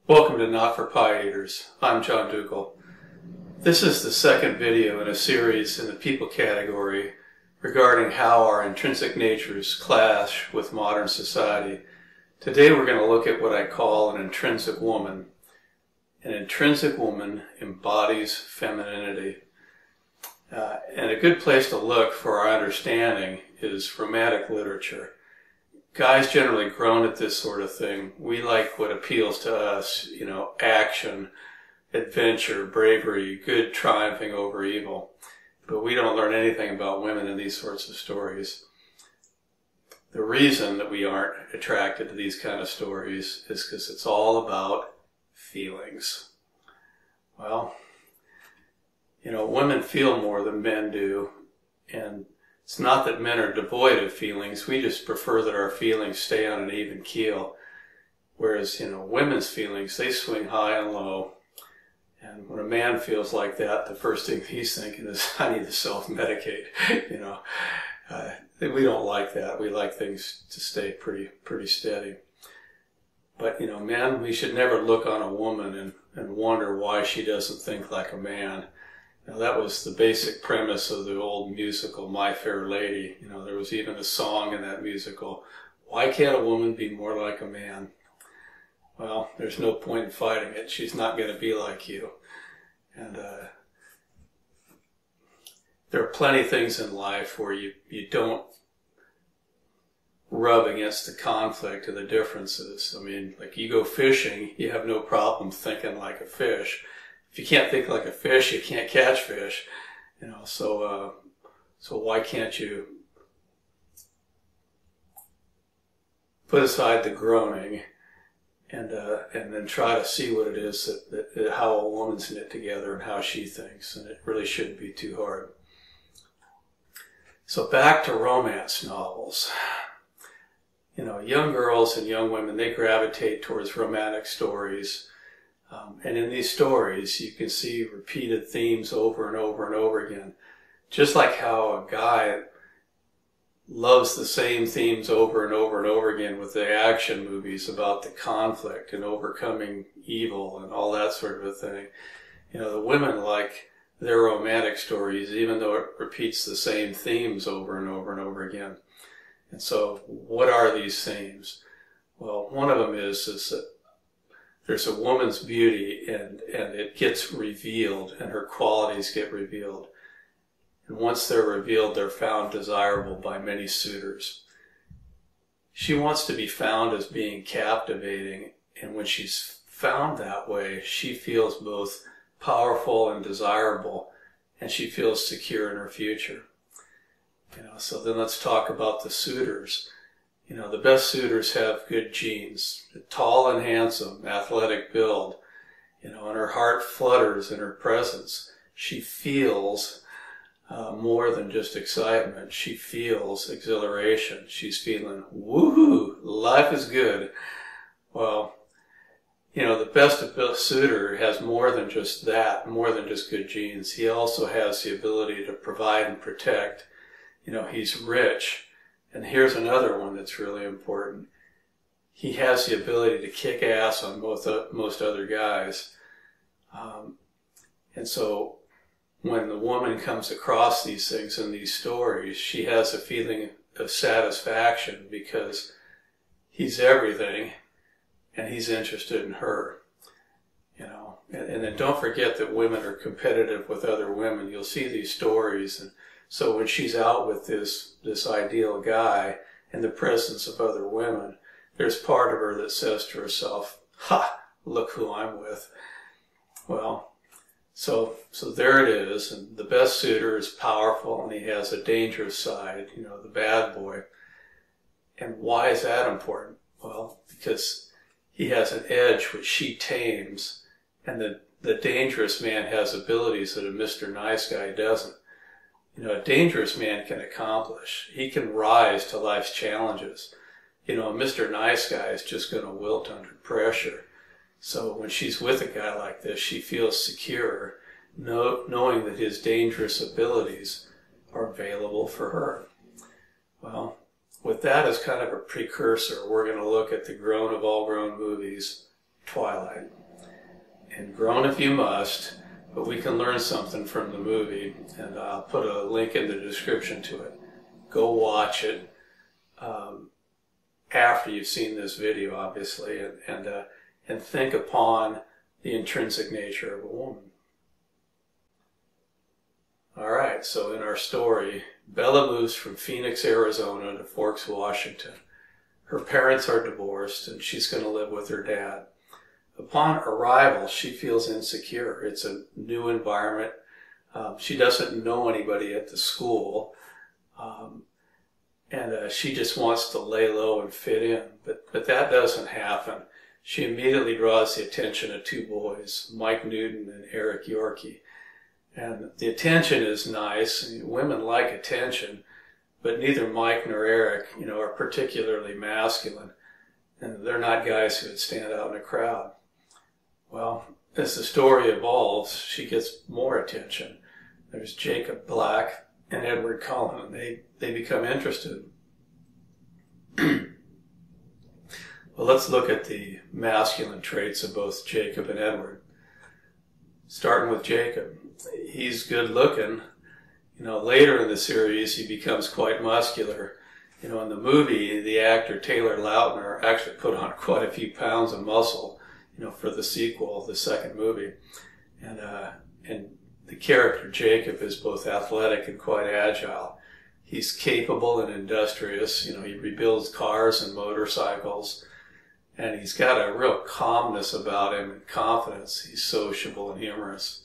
Welcome to Not for Pie Eaters. I'm John Dugal. This is the second video in a series in the people category regarding how our intrinsic natures clash with modern society. Today we're going to look at what I call an intrinsic woman. An intrinsic woman embodies femininity. And a good place to look for our understanding is romantic literature. Guys generally groan at this sort of thing. We like what appeals to us, action, adventure, bravery, good triumphing over evil. But we don't learn anything about women in these sorts of stories. The reason that we aren't attracted to these kind of stories is because it's all about feelings. Well, women feel more than men do, and it's not that men are devoid of feelings, we just prefer that our feelings stay on an even keel. Whereas, women's feelings, they swing high and low. And when a man feels like that, the first thing he's thinking is, I need to self-medicate. We don't like that. We like things to stay pretty steady. But, men, we should never look on a woman and wonder why she doesn't think like a man. Now, that was the basic premise of the old musical, My Fair Lady. There was even a song in that musical, why can't a woman be more like a man? Well, there's no point in fighting it. She's not going to be like you. And there are plenty of things in life where you don't rub against the conflict and the differences. Like you go fishing, you have no problem thinking like a fish. If you can't think like a fish, you can't catch fish, so why can't you put aside the groaning and then try to see what it is that how a woman's knit together and how she thinks, and it really shouldn't be too hard. So back to romance novels. Young girls and young women, they gravitate towards romantic stories. And in these stories, you can see repeated themes over and over and over again. Just like how a guy loves the same themes over and over and over again with the action movies about the conflict and overcoming evil and all that sort of a thing. The women like their romantic stories, even though it repeats the same themes over and over and over again. And so, what are these themes? Well, one of them is that there's a woman's beauty and it gets revealed and her qualities get revealed. And once they're revealed, they're found desirable by many suitors. She wants to be found as being captivating, and when she's found that way, she feels both powerful and desirable, and she feels secure in her future. So then let's talk about the suitors. The best suitors have good genes, tall and handsome, athletic build, and her heart flutters in her presence. She feels more than just excitement. She feels exhilaration. She's feeling, woohoo, life is good. Well, the best suitor has more than just that, more than just good genes. He also has the ability to provide and protect. He's rich. And here's another one that's really important. He has the ability to kick ass on most other guys. And so when the woman comes across these things in these stories, she has a feeling of satisfaction because he's everything and he's interested in her. And then don't forget that women are competitive with other women. You'll see these stories, and so when she's out with this ideal guy in the presence of other women, there's part of her that says to herself, ha, look who I'm with. Well, so there it is, and the best suitor is powerful and he has a dangerous side, the bad boy. And why is that important? Well, because he has an edge which she tames, and the dangerous man has abilities that a Mr. Nice Guy doesn't. A dangerous man can accomplish. He can rise to life's challenges. A Mr. Nice Guy is just going to wilt under pressure. So when she's with a guy like this, she feels secure, knowing that his dangerous abilities are available for her. Well, with that as kind of a precursor, we're going to look at the grown of all grown movies, Twilight. And groan if you must, but we can learn something from the movie, and I'll put a link in the description to it. Go watch it after you've seen this video, obviously, and think upon the intrinsic nature of a woman. All right, so in our story, Bella moves from Phoenix, Arizona to Forks, Washington. Her parents are divorced, and she's going to live with her dad. Upon arrival, she feels insecure. It's a new environment. She doesn't know anybody at the school, and she just wants to lay low and fit in. But that doesn't happen. She immediately draws the attention of two boys, Mike Newton and Eric Yorkie. And the attention is nice. Women like attention, but neither Mike nor Eric, are particularly masculine. And they're not guys who would stand out in a crowd. Well, as the story evolves, she gets more attention. There's Jacob Black and Edward Cullen, and they become interested. Well, let's look at the masculine traits of both Jacob and Edward. Starting with Jacob. He's good looking. Later in the series, he becomes quite muscular. In the movie, the actor Taylor Lautner actually put on quite a few pounds of muscle, for the sequel, the second movie. And the character Jacob is both athletic and quite agile. He's capable and industrious. He rebuilds cars and motorcycles. And he's got a real calmness about him and confidence. He's sociable and humorous,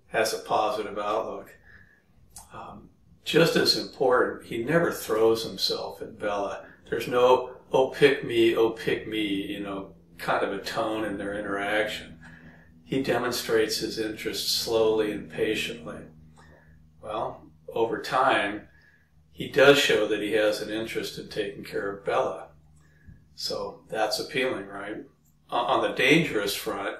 has a positive outlook. Just as important, he never throws himself at Bella. There's no, oh, pick me, kind of a tone in their interaction. He demonstrates his interest slowly and patiently. Well, over time, he does show that he has an interest in taking care of Bella. So that's appealing, right? On the dangerous front,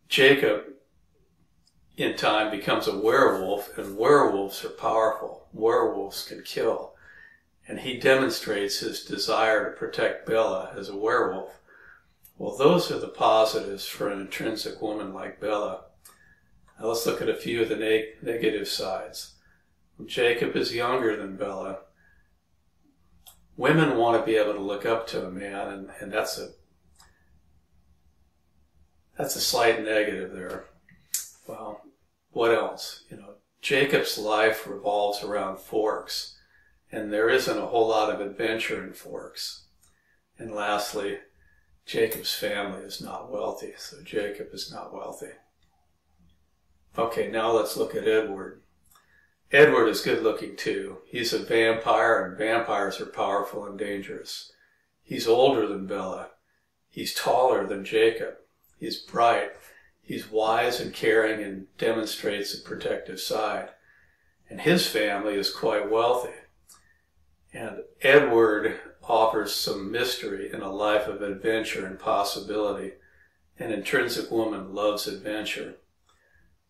Jacob, in time, becomes a werewolf, and werewolves are powerful. Werewolves can kill. And he demonstrates his desire to protect Bella as a werewolf. Well, those are the positives for an intrinsic woman like Bella. Now let's look at a few of the negative sides. Jacob is younger than Bella. Women want to be able to look up to a man, and that's a slight negative there. Well, what else? Jacob's life revolves around Forks, and there isn't a whole lot of adventure in Forks. And lastly, Jacob's family is not wealthy, so Jacob is not wealthy. Okay, now let's look at Edward. Edward is good looking too. He's a vampire, and vampires are powerful and dangerous. He's older than Bella. He's taller than Jacob. He's bright. He's wise and caring and demonstrates a protective side. And his family is quite wealthy. And Edward offers some mystery in a life of adventure and possibility. An intrinsic woman loves adventure.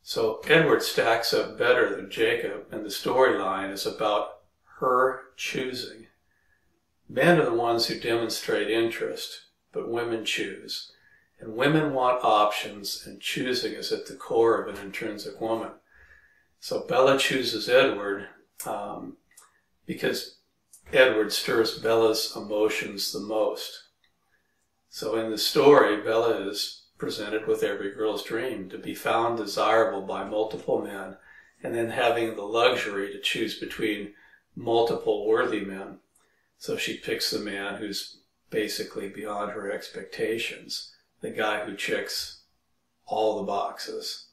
So Edward stacks up better than Jacob, and the storyline is about her choosing. Men are the ones who demonstrate interest, but women choose. And women want options, and choosing is at the core of an intrinsic woman. So Bella chooses Edward because Edward stirs Bella's emotions the most. So in the story, Bella is presented with every girl's dream, to be found desirable by multiple men, and then having the luxury to choose between multiple worthy men. So she picks the man who's basically beyond her expectations, the guy who checks all the boxes.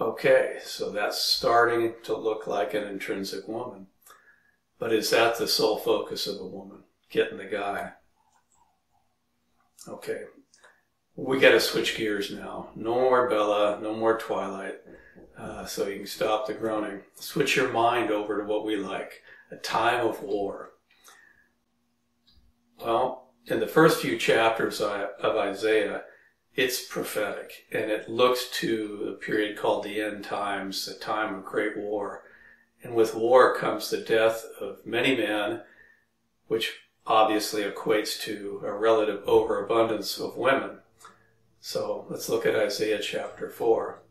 Okay, so that's starting to look like an intrinsic woman. But is that the sole focus of a woman? Getting the guy? Okay, we got to switch gears now. No more Bella, no more Twilight, so you can stop the groaning. Switch your mind over to what we like, a time of war. Well, in the first few chapters of Isaiah, it's prophetic, and it looks to a period called the end times, the time of great war. And with war comes the death of many men, which obviously equates to a relative overabundance of women. So let's look at Isaiah chapter 4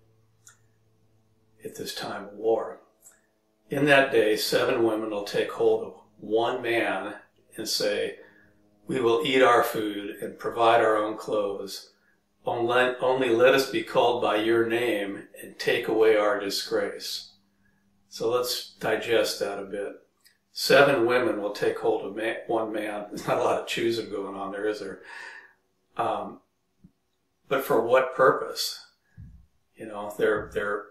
at this time of war. In that day, 7 women will take hold of one man and say, "We will eat our food and provide our own clothes. Only let us be called by your name and take away our disgrace." So let's digest that a bit. 7 women will take hold of one man. There's not a lot of choosing going on there, is there? But for what purpose? You know, they're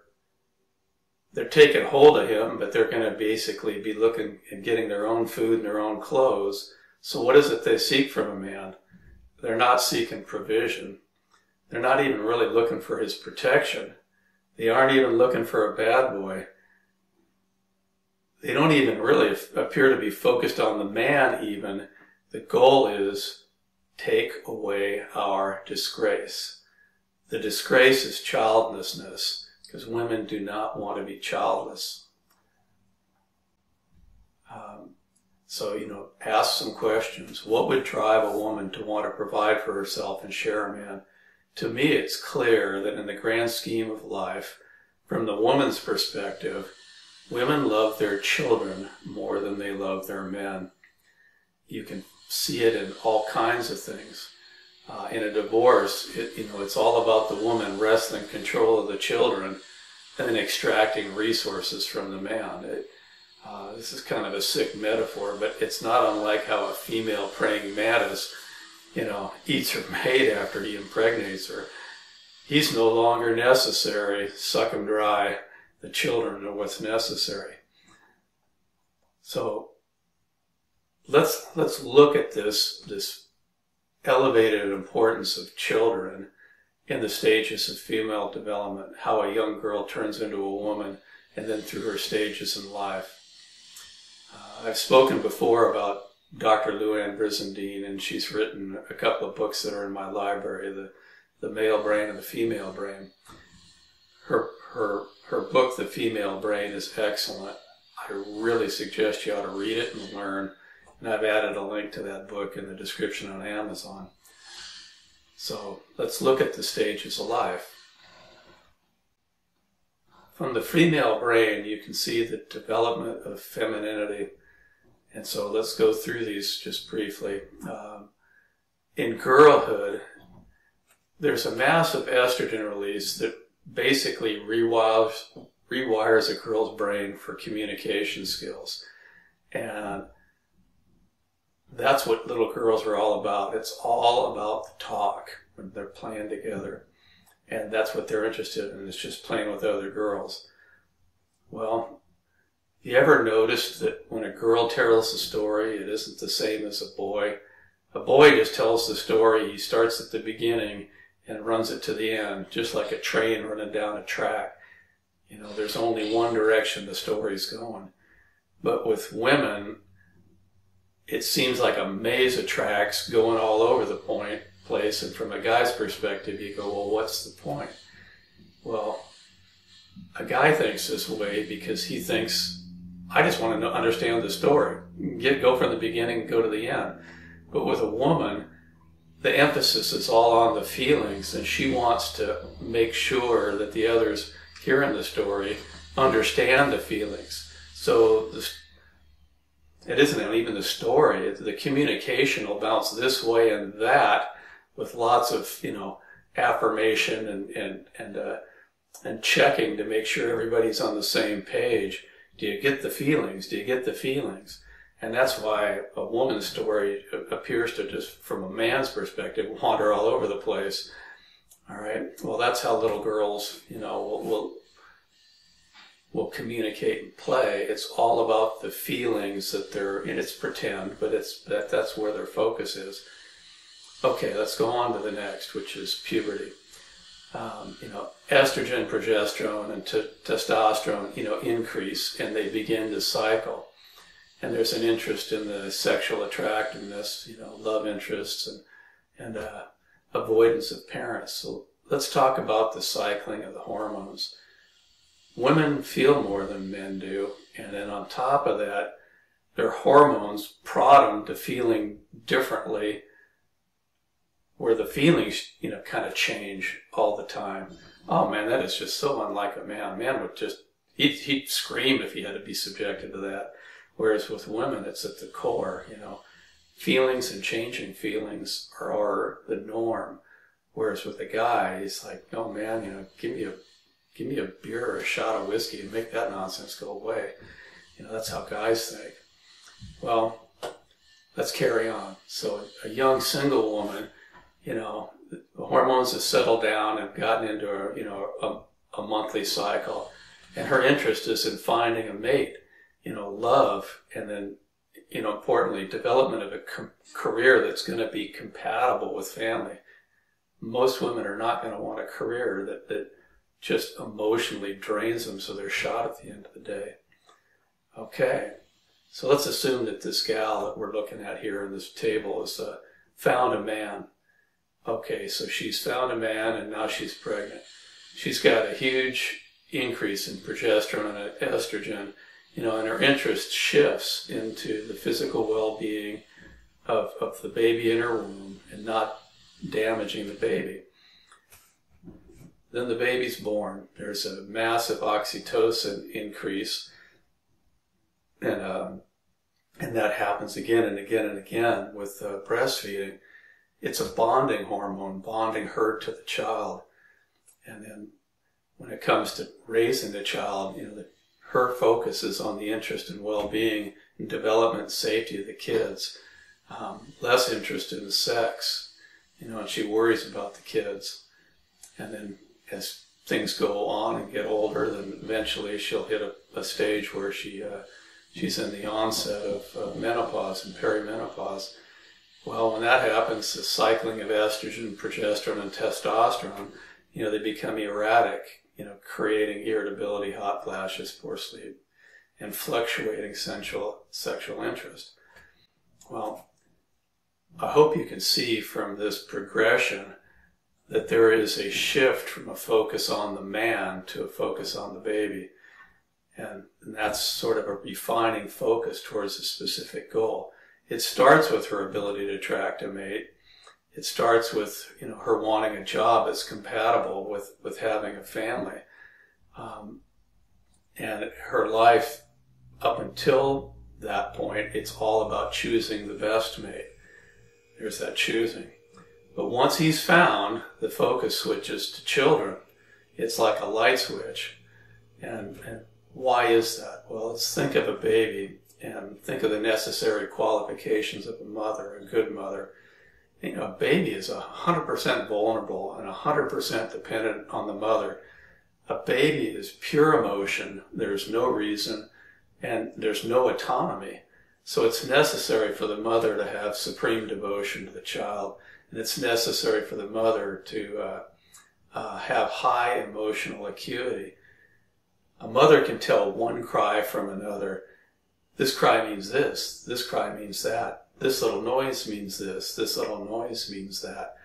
taking hold of him, but they're going to basically be looking and getting their own food and their own clothes. So what is it they seek from a man? They're not seeking provision. They're not even really looking for his protection. They aren't even looking for a bad boy. They don't even really appear to be focused on the man even. The goal is, take away our disgrace. The disgrace is childlessness, because women do not want to be childless. So, ask some questions. What would drive a woman to want to provide for herself and share a man? To me, it's clear that in the grand scheme of life, from the woman's perspective, women love their children more than they love their men. You can see it in all kinds of things. In a divorce, it's all about the woman wresting control of the children and then extracting resources from the man. This is kind of a sick metaphor, but it's not unlike how a female praying mantis, eats her mate after he impregnates her. He's no longer necessary. Suck him dry. The children are what's necessary. So let's look at this elevated importance of children in the stages of female development, how a young girl turns into a woman, and then through her stages in life. I've spoken before about Dr. Luann Brizendine, and she's written a couple of books that are in my library, The Male Brain and the Female Brain. Her book, The Female Brain, is excellent. I really suggest you ought to read it and learn, and I've added a link to that book in the description on Amazon. So let's look at the stages of life. From the female brain, you can see the development of femininity. And so let's go through these just briefly. In girlhood, there's a massive estrogen release that basically rewires a girl's brain for communication skills. And that's what little girls are all about. It's all about the talk when they're playing together. And that's what they're interested in, is just playing with other girls. Well, you ever noticed that when a girl tells a story, it isn't the same as a boy? A boy just tells the story. He starts at the beginning and runs it to the end, just like a train running down a track. There's only one direction the story's going. But with women, it seems like a maze of tracks going all over the place. And from a guy's perspective, you go, well, what's the point? Well, a guy thinks this way because he thinks, I just want to understand the story. Go from the beginning and go to the end. But with a woman, the emphasis is all on the feelings, and she wants to make sure that the others hearing the story understand the feelings. So it isn't even the story. The communication will bounce this way and that with lots of, affirmation and checking to make sure everybody's on the same page. Do you get the feelings? Do you get the feelings? And that's why a woman's story appears to just, from a man's perspective, wander all over the place. All right. Well, that's how little girls, will communicate and play. It's all about the feelings that and it's pretend, but that's where their focus is. Okay, let's go on to the next, which is puberty. Estrogen, progesterone, and testosterone, increase, and they begin to cycle. And there's an interest in the sexual attractiveness, love interests, and avoidance of parents. So let's talk about the cycling of the hormones. Women feel more than men do, and then on top of that, their hormones prod them to feeling differently where the feelings, kind of change all the time. Oh man, that is just so unlike a man. Man would just, he'd scream if he had to be subjected to that. Whereas with women, it's at the core, feelings and changing feelings are the norm. Whereas with a guy, he's like, oh man, give me a beer or a shot of whiskey and make that nonsense go away. That's how guys think. Well, let's carry on. So a young single woman, the hormones have settled down and gotten into a monthly cycle, and her interest is in finding a mate, love, and then, importantly, development of a career that's going to be compatible with family. Most women are not going to want a career that just emotionally drains them, so they're shot at the end of the day. Okay, so let's assume that this gal that we're looking at here in this table has found a man. Okay, so she's found a man and now she's pregnant. She's got a huge increase in progesterone and estrogen, and her interest shifts into the physical well-being of the baby in her womb and not damaging the baby. Then the baby's born. There's a massive oxytocin increase, and that happens again and again and again with breastfeeding. It's a bonding hormone, bonding her to the child. And then when it comes to raising the child, her focus is on the interest and well-being and development and safety of the kids. Less interest in the sex, and she worries about the kids. And then as things go on and get older, then eventually she'll hit a stage where she's in the onset of menopause and perimenopause. Well, when that happens, the cycling of estrogen, progesterone, and testosterone, they become erratic, creating irritability, hot flashes, poor sleep, and fluctuating sexual interest. Well, I hope you can see from this progression that there is a shift from a focus on the man to a focus on the baby. And that's sort of a refining focus towards a specific goal. It starts with her ability to attract a mate. It starts with, her wanting a job that's compatible with having a family. And her life, up until that point, it's all about choosing the best mate. There's that choosing. But once he's found, the focus switches to children. It's like a light switch. And why is that? Well, let's think of a baby and think of the necessary qualifications of a mother, a good mother. A baby is 100% vulnerable and 100% dependent on the mother. A baby is pure emotion. There's no reason and there's no autonomy. So it's necessary for the mother to have supreme devotion to the child, and it's necessary for the mother to have high emotional acuity. A mother can tell one cry from another. This cry means this cry means that. This little noise means this little noise means that.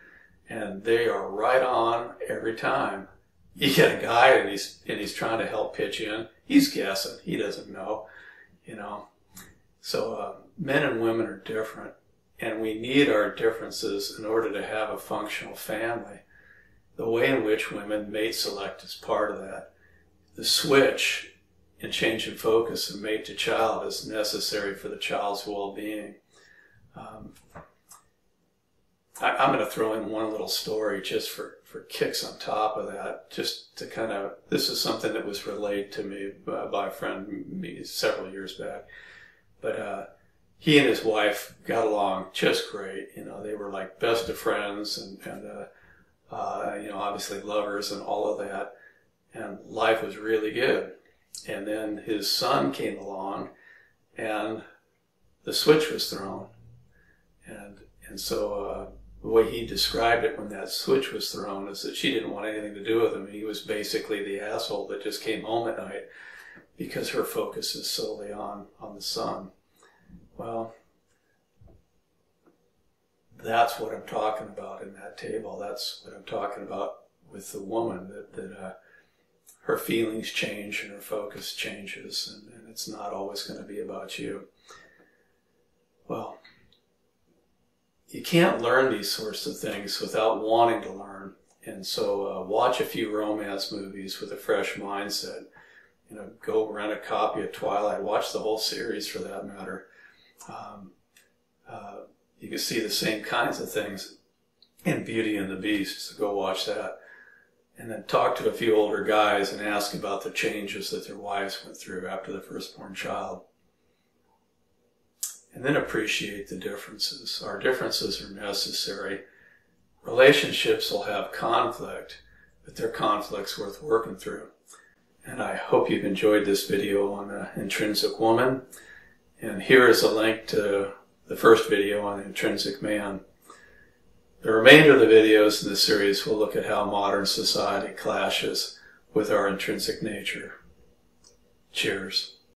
And they are right on every time. You get a guy and he's trying to help pitch in. He's guessing. He doesn't know, So men and women are different, and we need our differences in order to have a functional family. The way in which women mate select is part of that. The switch in change in focus from mate to child is necessary for the child's well-being. I'm going to throw in one little story just for kicks on top of that, just to this is something that was relayed to me by a friend several years back. But he and his wife got along just great. They were like best of friends and obviously lovers and all of that. And life was really good. And then his son came along and the switch was thrown. And so the way he described it when that switch was thrown is that she didn't want anything to do with him. He was basically the asshole that just came home at night because her focus is solely on the son. Well, that's what I'm talking about in that table. That's what I'm talking about with the woman, that her feelings change and her focus changes, and it's not always going to be about you. Well, you can't learn these sorts of things without wanting to learn. And so watch a few romance movies with a fresh mindset. You know, go rent a copy of Twilight. Watch the whole series for that matter. You can see the same kinds of things in Beauty and the Beast, so go watch that. And then talk to a few older guys and ask about the changes that their wives went through after the firstborn child. And then appreciate the differences. Our differences are necessary. Relationships will have conflict, but they're conflicts worth working through. And I hope you've enjoyed this video on the Intrinsic Woman. And here is a link to the first video on the Intrinsic Man. The remainder of the videos in this series will look at how modern society clashes with our intrinsic nature. Cheers.